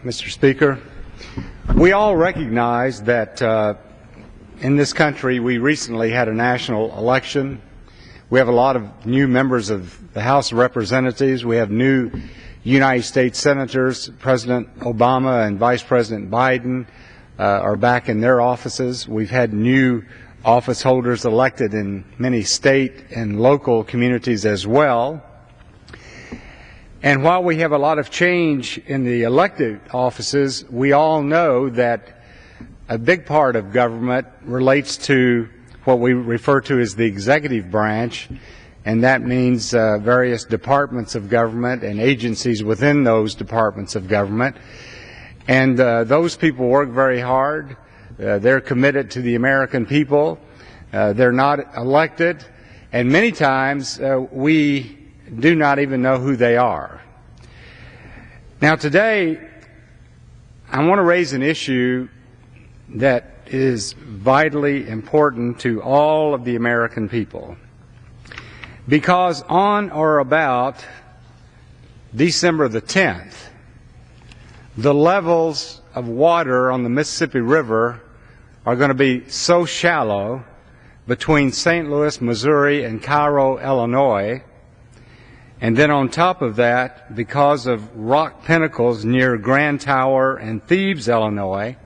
Mr. Speaker. We all recognize that in this country we recently had a national election. We have a lot of new members of the House of Representatives. We have new United States Senators. President Obama and Vice President Biden are back in their offices. We've had new office holders elected in many state and local communities as well. And while we have a lot of change in the elected offices, we all know that a big part of government relates to what we refer to as the executive branch, and that means various departments of government and agencies within those departments of government. And those people work very hard. They're committed to the American people. They're not elected, and many times we do not even know who they are. Now today, I want to raise an issue that is vitally important to all of the American people. Because on or about December the 10th, the levels of water on the Mississippi River are going to be so shallow between St. Louis, Missouri, and Cairo, Illinois. And then on top of that, because of rock pinnacles near Grand Tower and Thebes, Illinois,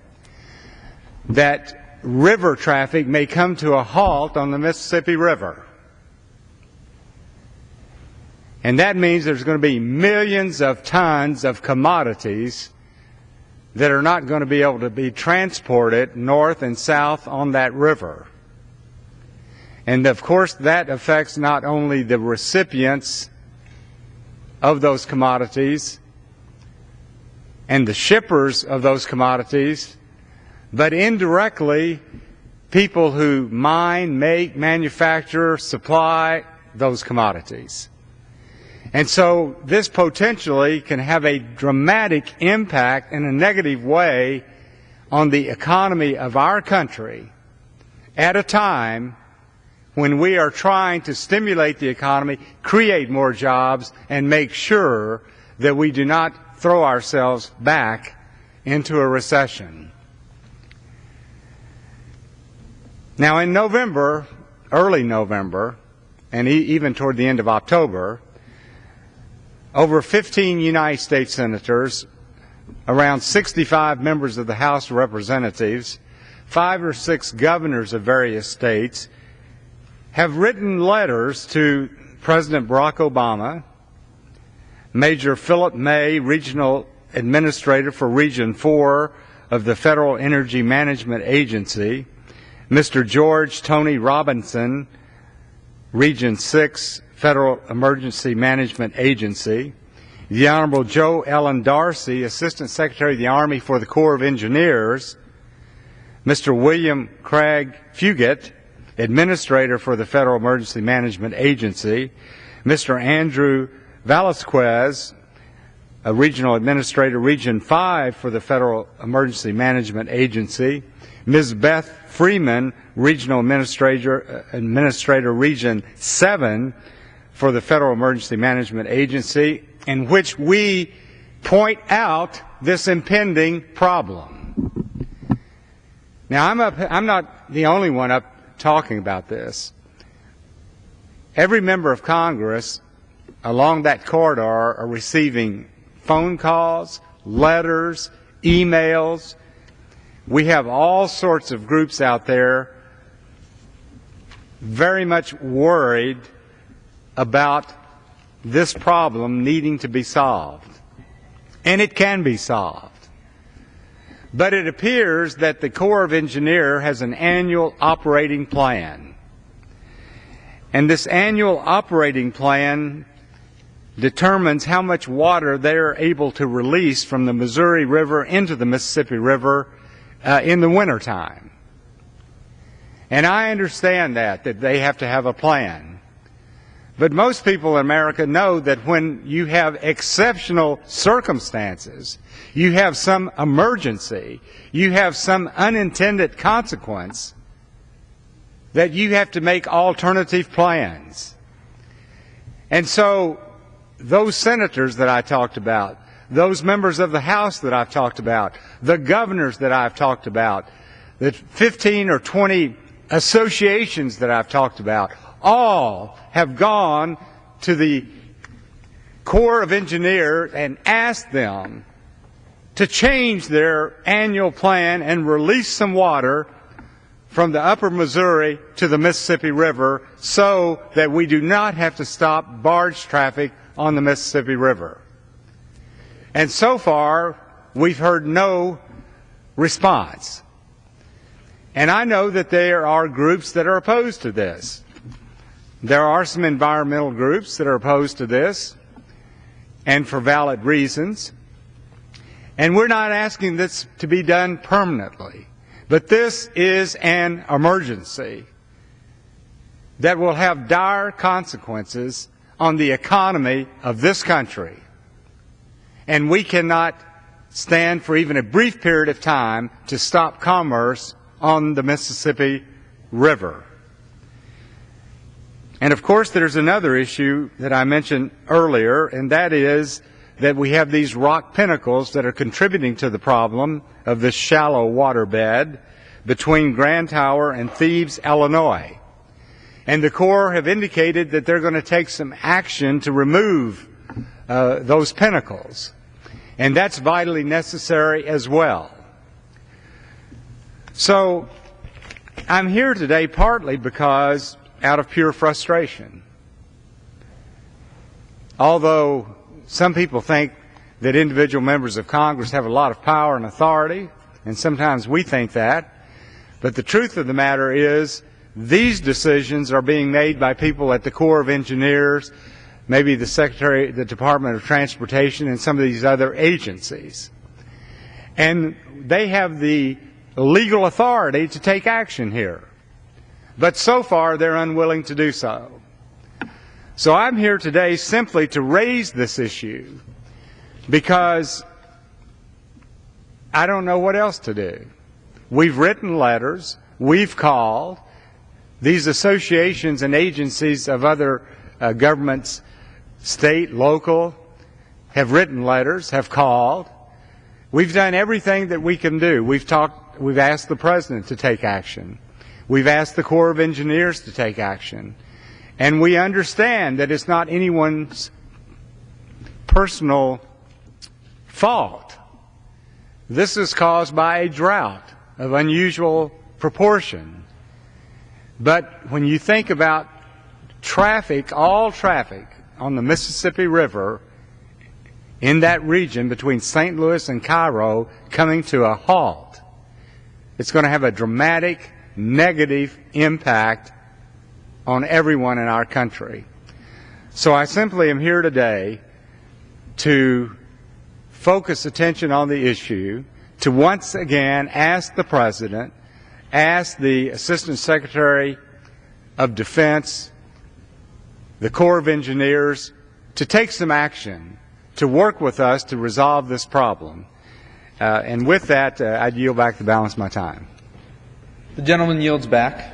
that river traffic may come to a halt on the Mississippi River. And that means there's going to be millions of tons of commodities that are not going to be able to be transported north and south on that river. And of course that affects not only the recipients of those commodities and the shippers of those commodities, but indirectly people who mine, make, manufacture, supply those commodities. And so this potentially can have a dramatic impact in a negative way on the economy of our country at a time when we are trying to stimulate the economy, create more jobs, and make sure that we do not throw ourselves back into a recession. Now in November, early November, and even toward the end of October, over 15 United States senators, around 65 members of the House of Representatives, 5 or 6 governors of various states, have written letters to President Barack Obama, Major Philip May, Regional Administrator for Region 4 of the Federal Energy Management Agency, Mr. George Tony Robinson, Region 6, Federal Emergency Management Agency, the Honorable Joe Ellen Darcy, Assistant Secretary of the Army for the Corps of Engineers, Mr. William Craig Fugate, Administrator for the Federal Emergency Management Agency, Mr. Andrew Velasquez, a Regional Administrator, Region 5 for the Federal Emergency Management Agency, Ms. Beth Freeman, Regional Administrator, Region 7 for the Federal Emergency Management Agency, in which we point out this impending problem. Now, I'm not the only one up talking about this. Every member of Congress along that corridor are receiving phone calls, letters, emails. We have all sorts of groups out there very much worried about this problem needing to be solved. And it can be solved. But it appears that the Corps of Engineers has an annual operating plan. And this annual operating plan determines how much water they're able to release from the Missouri River into the Mississippi River in the wintertime. And I understand that they have to have a plan. But most people in America know that when you have exceptional circumstances, you have some emergency, you have some unintended consequence, that you have to make alternative plans. And so those senators that I talked about, those members of the House that I've talked about, the governors that I've talked about, the 15 or 20 associations that I've talked about, all have gone to the Corps of Engineers and asked them to change their annual plan and release some water from the upper Missouri to the Mississippi River so that we do not have to stop barge traffic on the Mississippi River. And so far, we've heard no response. And I know that there are groups that are opposed to this. There are some environmental groups that are opposed to this, and for valid reasons. And we're not asking this to be done permanently, but this is an emergency that will have dire consequences on the economy of this country. And we cannot stand for even a brief period of time to stop commerce on the Mississippi River. And of course, there's another issue that I mentioned earlier, and that is that we have these rock pinnacles that are contributing to the problem of this shallow waterbed between Grand Tower and Thebes, Illinois. And the Corps have indicated that they're going to take some action to remove those pinnacles. And that's vitally necessary as well. So I'm here today partly because out of pure frustration. Although some people think that individual members of Congress have a lot of power and authority, and sometimes we think that, but the truth of the matter is these decisions are being made by people at the Corps of Engineers, maybe the Secretary, the Department of Transportation, and some of these other agencies. And they have the legal authority to take action here. But so far, they're unwilling to do so. So I'm here today simply to raise this issue because I don't know what else to do. We've written letters, we've called, these associations and agencies of other governments, state, local, have written letters, have called. We've done everything that we can do. We've asked the President to take action. We've asked the Corps of Engineers to take action. And we understand that it's not anyone's personal fault. This is caused by a drought of unusual proportion. But when you think about traffic, all traffic on the Mississippi River in that region between St. Louis and Cairo coming to a halt, it's going to have a dramatic negative impact on everyone in our country. So I simply am here today to focus attention on the issue, to once again ask the President, ask the Assistant Secretary of Defense, the Corps of Engineers, to take some action, to work with us to resolve this problem. And with that, I yield back the balance of my time. The gentleman yields back.